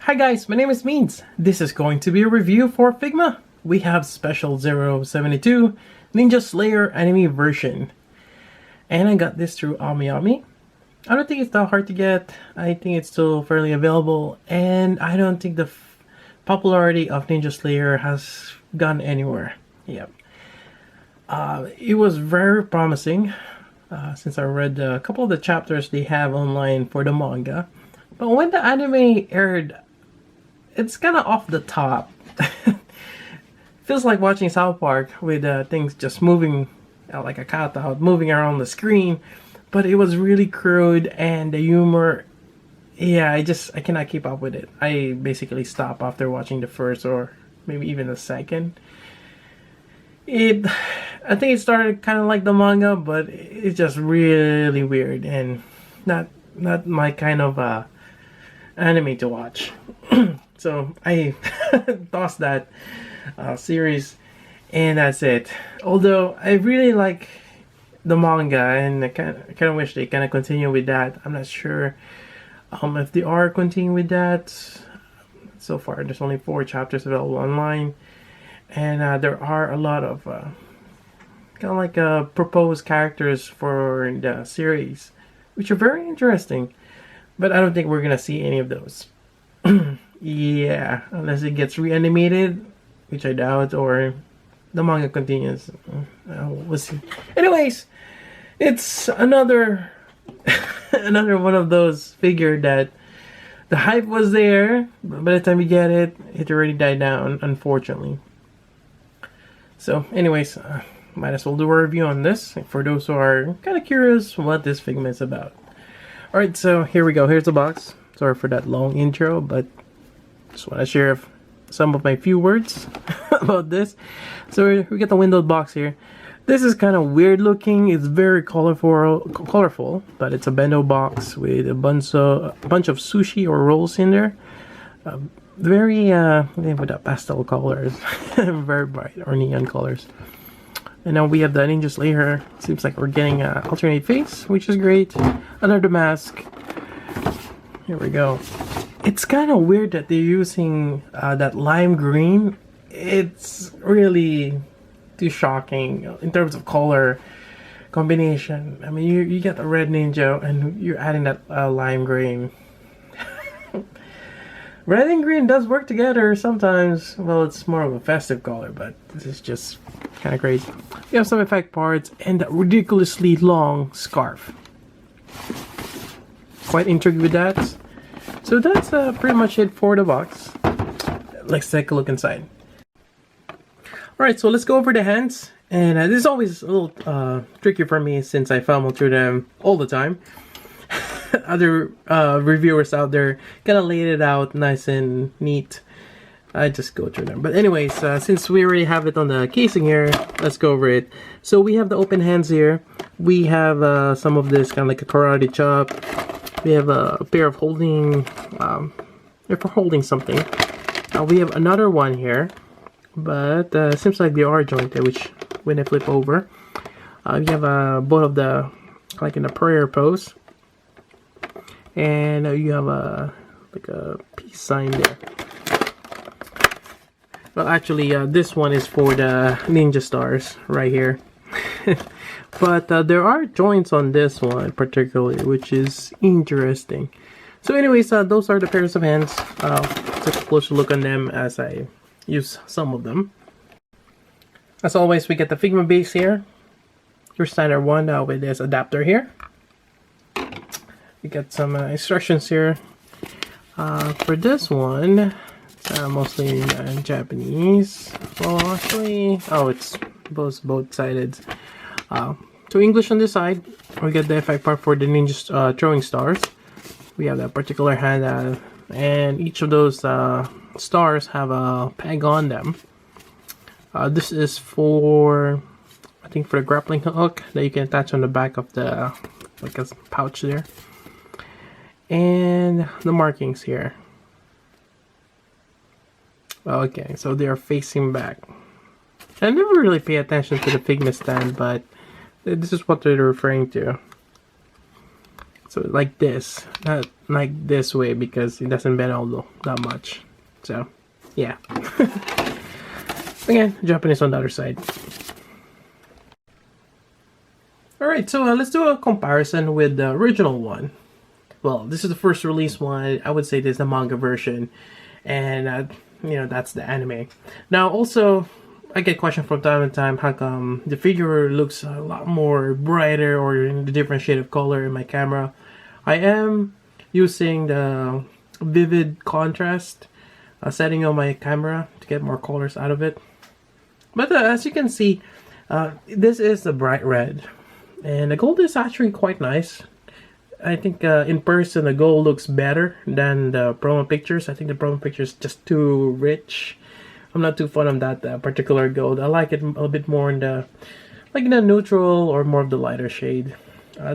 Hi guys, my name is Means. This is going to be a review for Figma. We have Special 072 Ninja Slayer anime version. And I got this through Amiami. I don't think it's that hard to get. I think it's still fairly available. And I don't think the popularity of Ninja Slayer has gone anywhere. Yep. It was very promising since I read a couple of the chapters they have online for the manga. But when the anime aired, it's kind of off the top. Feels like watching South Park with things just moving like a cutout, moving around the screen. But it was really crude, and the humor, yeah, I cannot keep up with it. I basically stopped after watching the first or maybe even the second. I think it started kind of like the manga, but it's just really weird and not my kind of anime to watch. So I tossed that series, and that's it. Although I really like the manga, and I kind of wish they kind of continue with that. I'm not sure if they are continuing with that. So far, there's only 4 chapters available online, and there are a lot of kind of like proposed characters for the series, which are very interesting. But I don't think we're gonna see any of those. Yeah, unless it gets reanimated, which I doubt, or the manga continues. We'll see. Anyways, it's another another one of those figure that the hype was there, but by the time you get it, it already died down, unfortunately. So, anyways, might as well do a review on this for those who are kind of curious what this Figma is about. Alright, so here we go. Here's the box. Sorry for that long intro, but just want to share some of my few words about this. So we get the windowed box here. This is kind of weird looking. It's very colorful, but it's a bento box with a bunch of sushi or rolls in there. Very with the pastel colors, very bright or neon colors. And now we have the Ninja Slayer. Seems like we're getting an alternate face, which is great. Another mask. Here we go. It's kind of weird that they're using that lime green. It's really too shocking in terms of color combination. I mean, you get the red ninja and you're adding that lime green. Red and green does work together sometimes. Well, it's more of a festive color, but this is just kind of crazy. We have some effect parts and that ridiculously long scarf. Quite intrigued with that. So that's pretty much it for the box. Let's take a look inside. Alright, so let's go over the hands. And this is always a little tricky for me since I fumble through them all the time. Other reviewers out there kind of laid it out nice and neat. I just go through them. But anyways, since we already have it on the casing here, let's go over it. So we have the open hands here. We have some of this kind of like a karate chop. We have a pair of holding, if we're holding something. We have another one here, but seems like they are jointed, which when I flip over, you have both of the, like in a prayer pose. And you have like a peace sign there. Well, actually, this one is for the ninja stars right here. But there are joints on this one particularly, which is interesting. So anyways, those are the pairs of hands. Take a closer look on them as I use some of them. As always, we get the Figma base here. Your standard one with this adapter here. We got some instructions here. For this one, it's mostly in Japanese. Well, actually, oh, it's both sided. So English on this side. We got the effect part for the ninja throwing stars. We have that particular hand, and each of those stars have a peg on them. This is for, I think, for the grappling hook that you can attach on the back of the, like a pouch there. And the markings here. Okay, so they are facing back. I never really pay attention to the Figma stand, but this is what they're referring to. So like this. like this way because it doesn't bend all that much. So yeah. Again, Japanese on the other side. Alright, so let's do a comparison with the original one. Well, this is the first release one. I would say this is the manga version, and you know, that's the anime. Now, also, I get questions from time to time, how come the figure looks a lot more brighter or in a different shade of color in my camera? I am using the vivid contrast setting on my camera to get more colors out of it. But as you can see, this is a bright red, and the gold is actually quite nice. I think in person the gold looks better than the promo pictures. I think the promo pictures just too rich. I'm not too fond of that particular gold. I like it a bit more in the neutral or more of the lighter shade.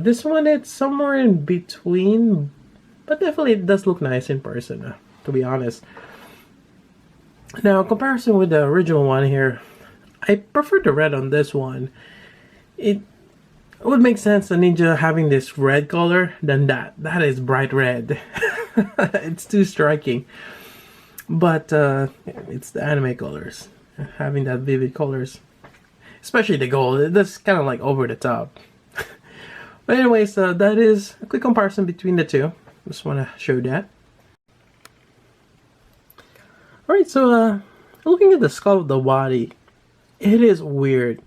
This one, it's somewhere in between, but definitely it does look nice in person, to be honest. Now, in comparison with the original one here, I prefer the red on this one. It would make sense, the ninja having this red color than that. That is bright red. It's too striking. But it's the anime colors, having that vivid colors, especially the gold. That's kind of like over the top. But anyways, that is a quick comparison between the two. Just want to show that. Alright, so looking at the skull of the body, it is weird.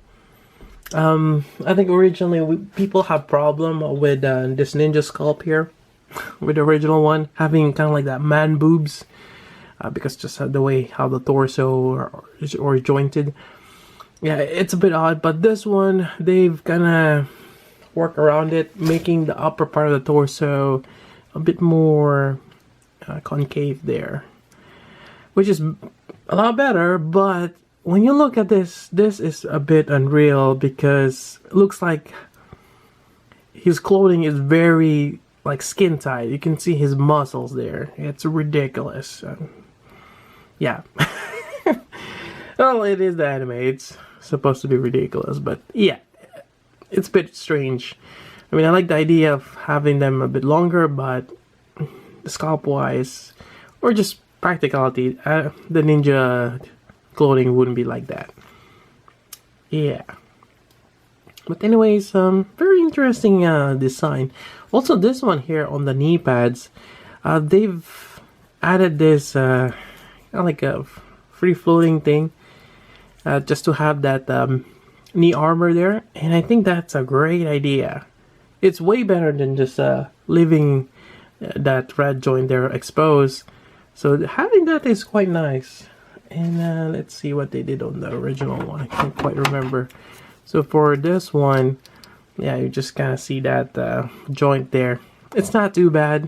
I think originally people have problem with this ninja sculpt here, with the original one, having kind of like that man boobs, because just the way how the torso is jointed. Yeah, it's a bit odd, but this one, they've kind of worked around it, making the upper part of the torso a bit more concave there, which is a lot better. But when you look at this is a bit unreal, because it looks like his clothing is very like skin tight. You can see his muscles there. It's ridiculous. Yeah. Well, it is the anime. It's supposed to be ridiculous, but yeah, it's a bit strange. I mean, I like the idea of having them a bit longer, but scalp wise or just practicality, the ninja clothing wouldn't be like that. Yeah. But anyways, very interesting design. Also, this one here on the knee pads, they've added this kind of like a free floating thing, just to have that knee armor there, and I think that's a great idea. It's way better than just leaving that red joint there exposed. So having that is quite nice. And let's see what they did on the original one. I can't quite remember. So for this one, yeah, you just kind of see that joint there. It's not too bad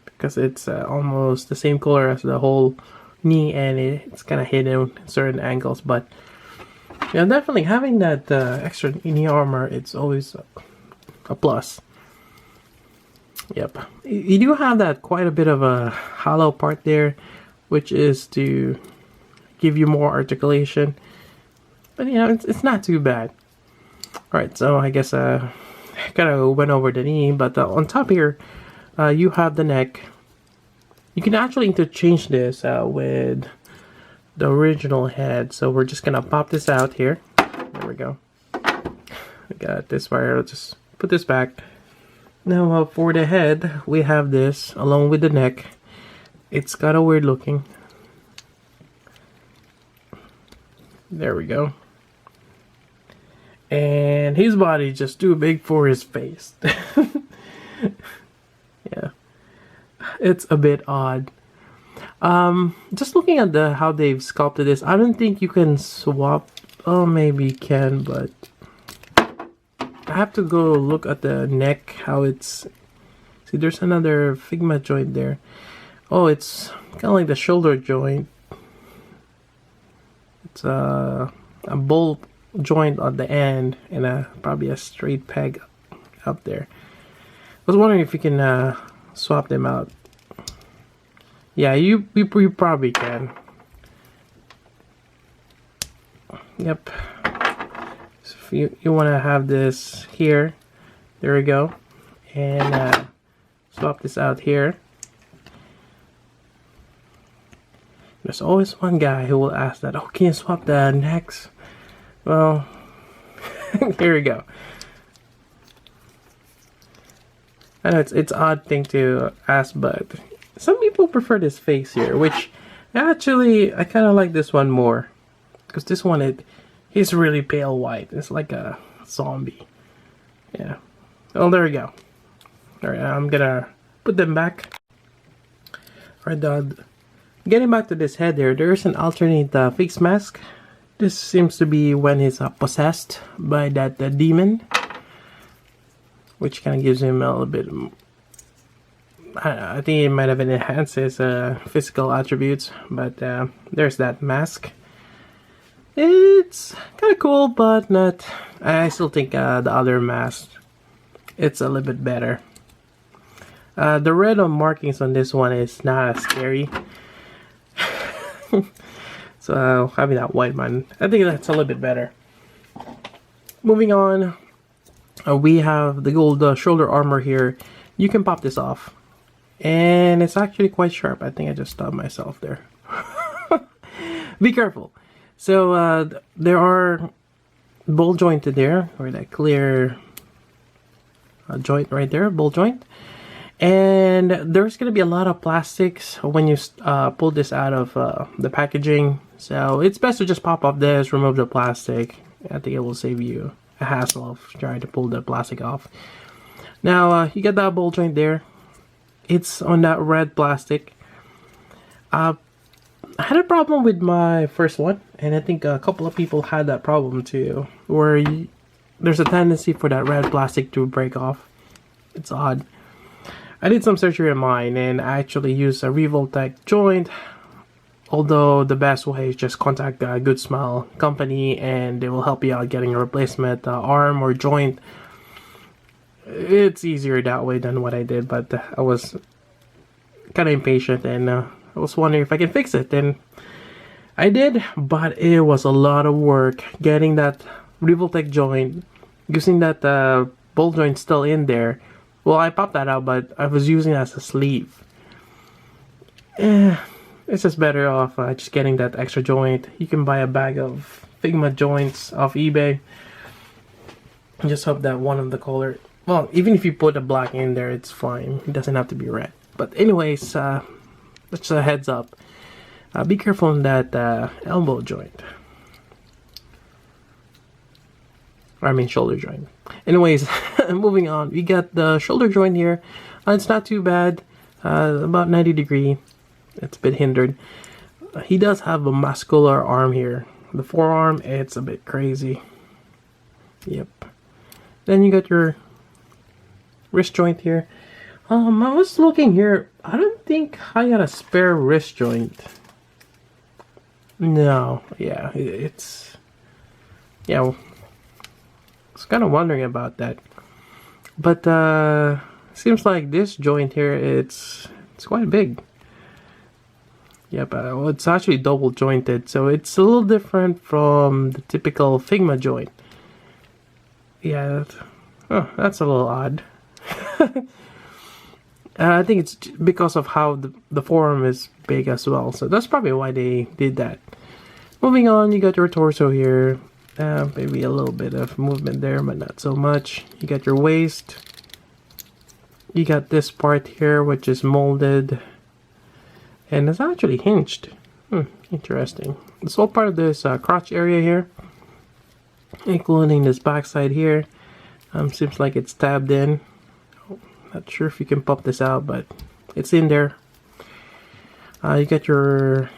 because it's almost the same color as the whole knee, and it's kind of hidden in certain angles. But yeah, definitely having that extra knee armor, it's always a plus. Yep, you do have that quite a bit of a hollow part there, which is to give you more articulation. But yeah, it's not too bad. Alright, so I guess I kind of went over the knee, but on top here, you have the neck. You can actually interchange this with the original head. So we're just gonna pop this out here. There we go. I got this wire. I'll just put this back. Now for the head, we have this along with the neck. It's kind of weird looking. There we go. And his body just too big for his face. Yeah, it's a bit odd. Just looking at how they've sculpted this, I don't think you can swap. Oh, maybe you can, but I have to go look at the neck, how it's... See, there's another Figma joint there. Oh, it's kind of like the shoulder joint. It's a bolt joint at the end, and probably a straight peg up there. I was wondering if you can swap them out. Yeah, you probably can. Yep. So if you want to have this here, there we go, and swap this out here. There's always one guy who will ask that, oh, can you swap the necks? Well, here we go. I know it's odd thing to ask, but some people prefer this face here, which actually I kind of like this one more, because this one he's really pale white. It's like a zombie. Yeah. Oh, there we go. All right, I'm gonna put them back. All right, getting back to this head here, there's an alternate face mask. This seems to be when he's possessed by that demon, which kind of gives him a little bit. I think it might have enhanced his physical attributes, but there's that mask. It's kind of cool, but not. I still think the other mask, it's a little bit better. The red markings on this one is not as scary. So having that white one, I think that's a little bit better. Moving on, we have the gold shoulder armor here. You can pop this off, and it's actually quite sharp. I think I just stabbed myself there. Be careful. So there are ball jointed there, or that clear joint right there, ball joint. And there's going to be a lot of plastics when you pull this out of the packaging. So it's best to just pop off this, remove the plastic. I think it will save you a hassle of trying to pull the plastic off. Now, you got that ball joint there. It's on that red plastic. I had a problem with my first one, and I think a couple of people had that problem too, where there's a tendency for that red plastic to break off. It's odd. I did some surgery on mine, and I actually used a Revoltech joint, although the best way is just contact a Good Smile company, and they will help you out getting a replacement arm or joint. It's easier that way than what I did, but I was kind of impatient, and I was wondering if I can fix it, and I did, but it was a lot of work getting that Revoltech joint, using that ball joint still in there. Well, I popped that out, but I was using it as a sleeve. It's just better off just getting that extra joint. You can buy a bag of Figma joints off eBay. Just hope that one of the color, well, even if you put a black in there, it's fine. It doesn't have to be red. But anyways, that's a heads up. Be careful on that elbow joint. I mean shoulder joint. Anyways, moving on. We got the shoulder joint here. It's not too bad. About 90 degree. It's a bit hindered. He does have a muscular arm here. The forearm, it's a bit crazy. Yep. Then you got your wrist joint here. I was looking here. I don't think I got a spare wrist joint. No. Yeah, it's... Yeah, I was kind of wondering about that. But seems like this joint here, it's quite big. Yep, well, it's actually double jointed, so it's a little different from the typical Figma joint. Yeah, that's a little odd. I think it's because of how the forearm is big as well, so that's probably why they did that. Moving on, you got your torso here. Maybe a little bit of movement there, but not so much. You got your waist. You got this part here, which is molded. And it's actually hinged. Interesting. This whole part of this crotch area here, including this backside here, seems like it's tabbed in. Not sure if you can pop this out, but it's in there. You got your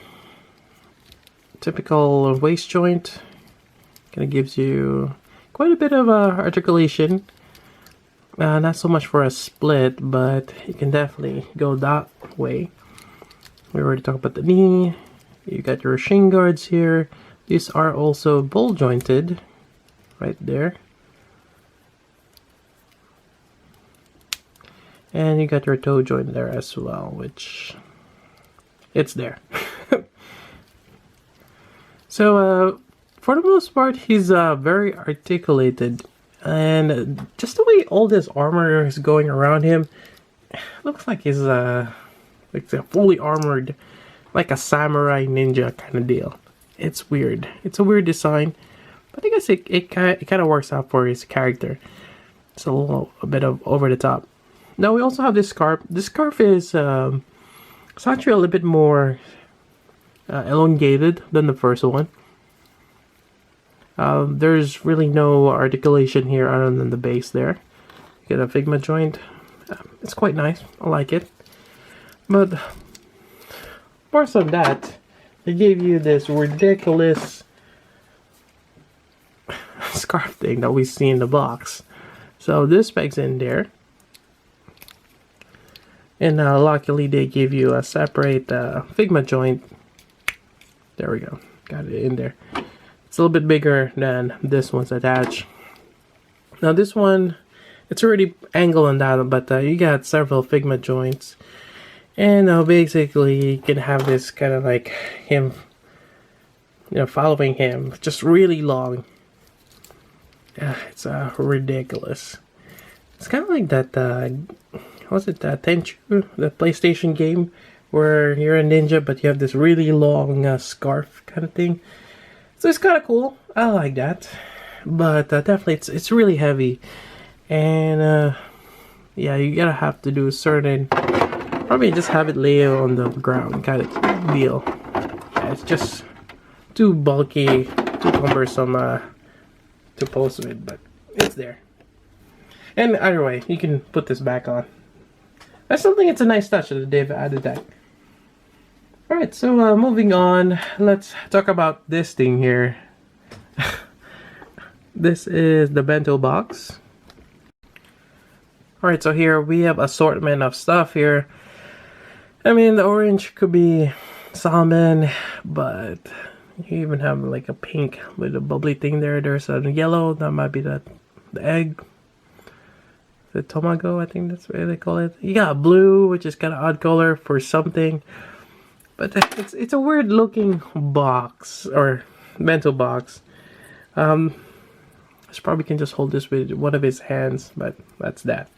typical waist joint. Kind of gives you quite a bit of articulation. Not so much for a split, but you can definitely go that way. We already talked about the knee. You got your shin guards here. These are also ball jointed right there. And you got your toe joint there as well, which it's there. So for the most part, he's very articulated, and just the way all this armor is going around him, looks like he's like a fully armored like a samurai ninja kind of deal. It's weird. It's a weird design, but I guess it kind of works out for his character. It's a bit of over the top. Now we also have this scarf. This scarf is it's actually a little bit more elongated than the first one. There's really no articulation here other than the base there. You get a Figma joint. It's quite nice. I like it. But more than that, they gave you this ridiculous scarf thing that we see in the box. So this pegs in there. And luckily they give you a separate Figma joint. There we go. Got it in there. It's a little bit bigger than this one's attached. Now this one, it's already angled on that, but you got several Figma joints. And basically you can have this kind of like him, you know, following him, just really long. It's ridiculous. It's kind of like that, what's it, Tenchu, the PlayStation game, where you're a ninja but you have this really long scarf kind of thing. So it's kind of cool. I like that, but definitely it's really heavy, and yeah, you gotta have to do certain, probably just have it lay on the ground kind of deal. Yeah, it's just too bulky, too cumbersome to pose with, but it's there. And either way, you can put this back on. I still think it's a nice touch that they've added that. Alright, so moving on, let's talk about this thing here. This is the Bento Box. Alright, so here we have assortment of stuff here. I mean, the orange could be salmon, but you even have like a pink with a bubbly thing there. There's a yellow, that might be the egg. The tomago, I think that's what they call it. You got blue, which is kind of odd color for something. But it's a weird looking box, or Bento box. This probably can just hold this with one of his hands, but that's that.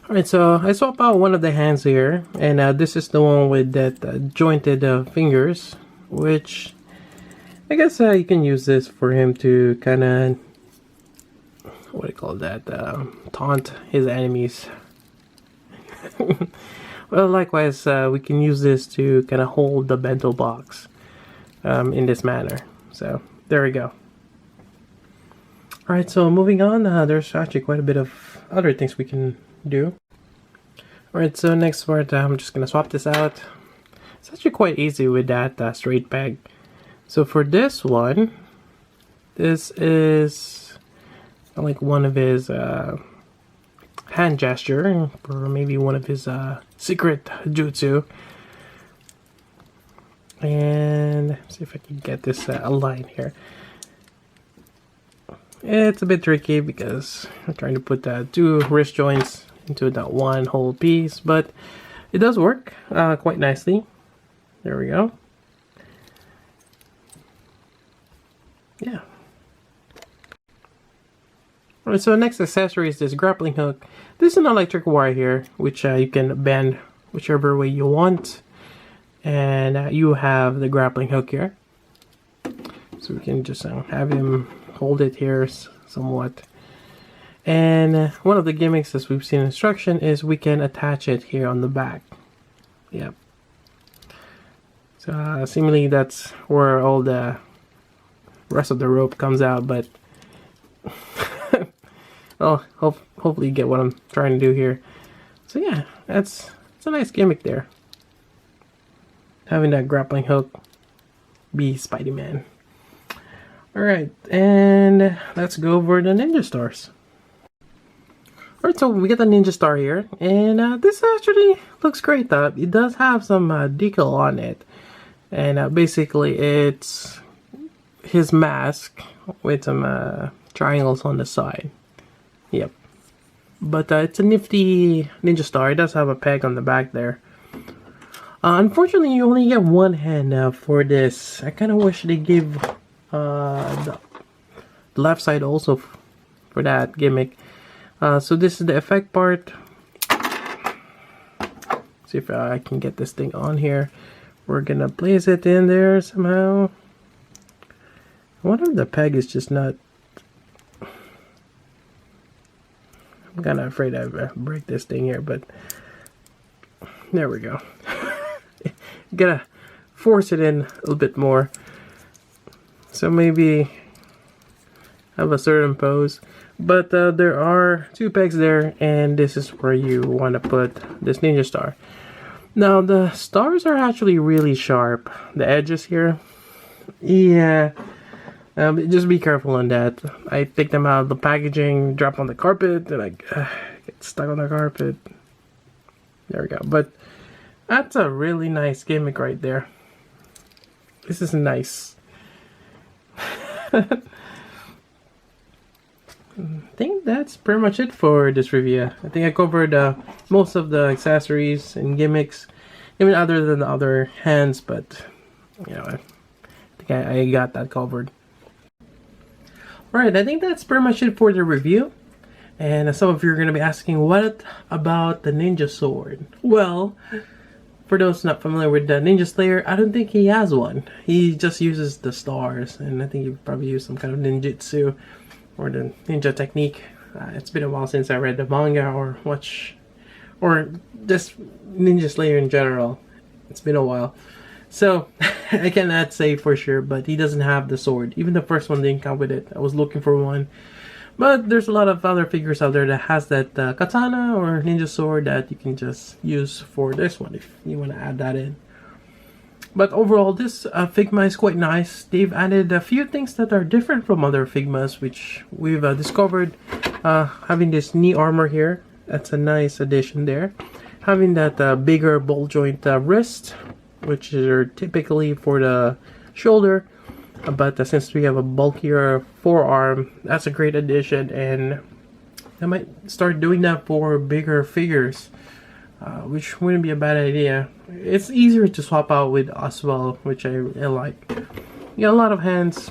Alright, so I swap out one of the hands here, and this is the one with that jointed fingers, which I guess you can use this for him to kind of, what do you call that, taunt his enemies. Well, likewise, we can use this to kind of hold the Bento box in this manner. So there we go. Alright, so moving on, there's actually quite a bit of other things we can do. Alright, so next part, I'm just going to swap this out. It's actually quite easy with that straight peg. So for this one, this is like one of his hand gesture, or maybe one of his secret jutsu. And let's see if I can get this aligned here. It's a bit tricky because I'm trying to put two wrist joints into that one whole piece, but it does work quite nicely. There we go. Yeah. Alright, so next accessory is this grappling hook. This is an electric wire here, which you can bend whichever way you want. And you have the grappling hook here. So we can just have him hold it here somewhat. And one of the gimmicks, as we've seen in instruction, is we can attach it here on the back. Yep. So seemingly that's where all the rest of the rope comes out, but well, hopefully you get what I'm trying to do here. So yeah, it's a nice gimmick there. Having that grappling hook be Spidey-Man. Alright, and let's go over the ninja stars. Alright, so we got the ninja star here, and this actually looks great. It does have some decal on it, and basically it's his mask with some triangles on the side. Yep. But it's a nifty ninja star. It does have a peg on the back there. Unfortunately, you only get one hand for this. I kind of wish they give the left side also for that gimmick. So this is the effect part. See if I can get this thing on here. We're gonna place it in there somehow. I wonder if the peg is just not... I'm kind of afraid I break this thing here, but there we go. Gotta force it in a little bit more. So maybe have a certain pose. But there are 2 pegs there, and this is where you want to put this ninja star. Now the stars are actually really sharp. The edges here, yeah. Just be careful on that. I take them out of the packaging, drop on the carpet, and I get stuck on the carpet. There we go. But that's a really nice gimmick right there. This is nice. I think that's pretty much it for this review. I think I covered most of the accessories and gimmicks, even other than the other hands, but you know, I think I got that covered. Alright, I think that's pretty much it for the review. And some of you are going to be asking, what about the ninja sword? Well, for those not familiar with the Ninja Slayer, I don't think he has one. He just uses the stars, and I think he probably used some kind of ninjutsu or the ninja technique. It's been a while since I read the manga or watch, or just Ninja Slayer in general. It's been a while. So, I cannot say for sure, but he doesn't have the sword. Even the first one didn't come with it. I was looking for one. But there's a lot of other figures out there that has that katana or ninja sword that you can just use for this one if you want to add that in. But overall, this Figma is quite nice. They've added a few things that are different from other Figmas, which we've discovered. Having this knee armor here, that's a nice addition there. Having that bigger ball joint wrist, which are typically for the shoulder. But since we have a bulkier forearm, that's a great addition, and I might start doing that for bigger figures, which wouldn't be a bad idea. It's easier to swap out with as well, which I like. You got a lot of hands,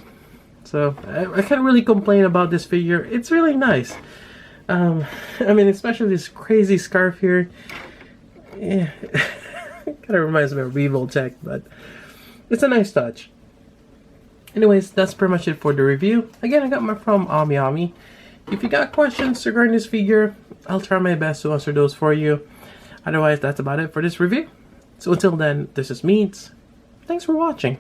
so I can't really complain about this figure. It's really nice. I mean, especially this crazy scarf here. Yeah, kind of reminds me of Revoltech, but it's a nice touch. Anyways, that's pretty much it for the review. Again, I got my from Amiami. If you got questions regarding this figure, I'll try my best to answer those for you. Otherwise, that's about it for this review. So until then, this is Meads. Thanks for watching.